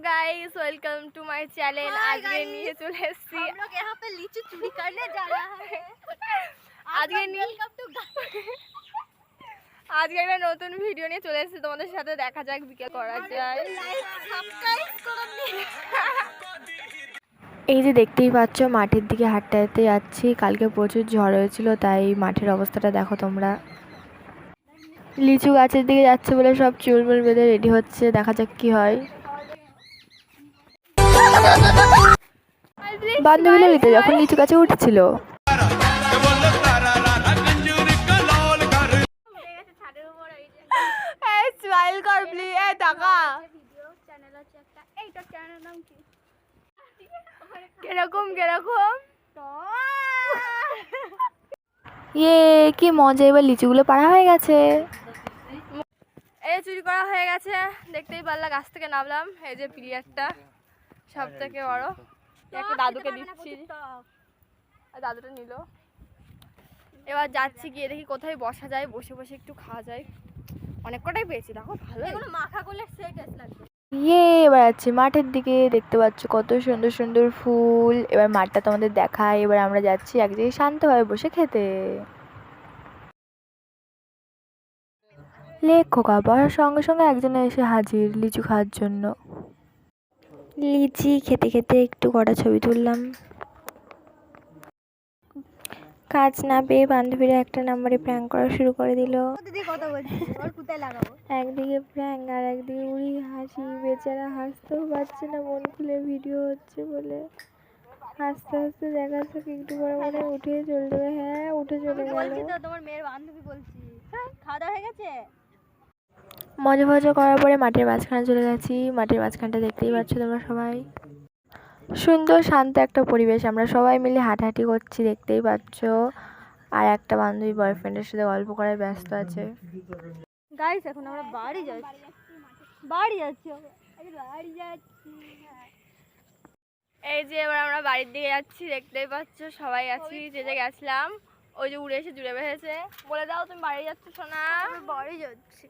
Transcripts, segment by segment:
Guys, welcome to my channel. आज के নিয়ে চলে এসেছি। हम लोग यहाँ पे लीची चोरी करने जा रहा है। আজকে আজকে একটা নতুন ভিডিও নিয়ে চলে এসেছি তোমাদের সাথে। দেখা যাক বিকেল করা যায়। এই যে দেখতেই পাচ্ছ মাঠের দিকে হাঁটতে হাঁটতে যাচ্ছি। কালকে প্রচুর ঝড় হয়েছিল, তাই মাঠের অবস্থাটা দেখো তোমরা। লিচু গাছের দিকে যাচ্ছে বলে সব চুলমুল বেঁধে রেডি হচ্ছে। দেখা যাক কি হয়। বান্ধবীরা নিতে যখন লিচু গাছে উঠছিল, স্মাইল কর প্লিজ। এই টাকা কিরকম কিরকম ইয়ে কি মজা। এবার লিচুগুলো পাড়া হয়ে গেছে। এই চুরি করা হয়ে গেছে, দেখতেই পারলা। গাছ থেকে নামলাম। এই যে প্লেয়ারটা সব থেকে বড়, একটা দাদুকে দিচ্ছি। দাদুটা নিল। এবার যাচ্ছি, গিয়ে দেখি কোথায় বসা যায়, বসে বসে একটু খাওয়া যায়। অনেক কটাই পেয়েছি, দেখো ভালো মাখা করলে সেই টেস্ট লাগবে। ইয়ে এবার যাচ্ছি মাঠের দিকে। দেখতে পাচ্ছ কত সুন্দর সুন্দর ফুল। এবার মাঠটা তোমাদের দেখায়। এবার আমরা যাচ্ছি এক জায়গায় শান্তভাবে বসে খেতে। লেখক আবার সঙ্গে সঙ্গে একজন এসে হাজির লিচু খাওয়ার জন্য। লিচি খেতে খেতে একটু কটা ছবি তুললাম। কাজ না পেয়ে বান্ধবীরা একটা নাম্বারে প্র্যাঙ্ক করা শুরু করে দিল। দিদি কথা বলছি, ওর কোথায় লাগাবো? একদিকে প্র্যাঙ্ক আর একদিকে উড়ি হাসি। বেচারা হাসতেও পারছে না, মন খুলে ভিডিও হচ্ছে বলে। হাসতে হাসতে দেখা যাক একটু পরে মনে উঠে চলে যাবে। হ্যাঁ, উঠে চলে গেল। বলছি তো তোমার মেয়ের বান্ধবী বলছি। খাওয়া দাওয়া হয়ে গেছে? মজা ফজা করার পরে মাঠের মাঝখানে চলে গেছি। মাঠের মাঝখানটা দেখতেই পাচ্ছ তোমরা সবাই। সুন্দর শান্ত একটা পরিবেশ। আমরা সবাই মিলে হাঁটাহাঁটি করছি, দেখতেই পাচ্ছ। আর একটা বান্ধবী বয়ফ্রেন্ডের সাথে গল্প করায় ব্যস্ত আছে। গাইস, এখন আমরা বাড়ি যাচ্ছি। বাড়ি যাচ্ছি। এই যে এবার আমরা বাড়ির দিকে যাচ্ছি, দেখতেই পাচ্ছ সবাই আছি। যে যে গেছিলাম ওই যে উড়ে এসে জুড়ে বেঁধেছে। বলে দাও তুমি বাড়ি যাচ্ছ সোনা? বাড়ি যাচ্ছি।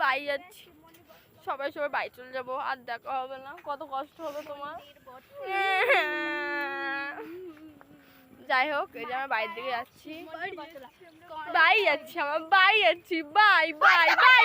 বাড়ি যাচ্ছি। সবাই সবাই বাড়ি চলে যাবো, আর দেখা হবে না। কত কষ্ট হবে তোমার। যাই হোক, এই যে আমরা বাড়ির দিকে যাচ্ছি। বাড়ি যাচ্ছি, আমার বাড়ি যাচ্ছি। Bye bye bye.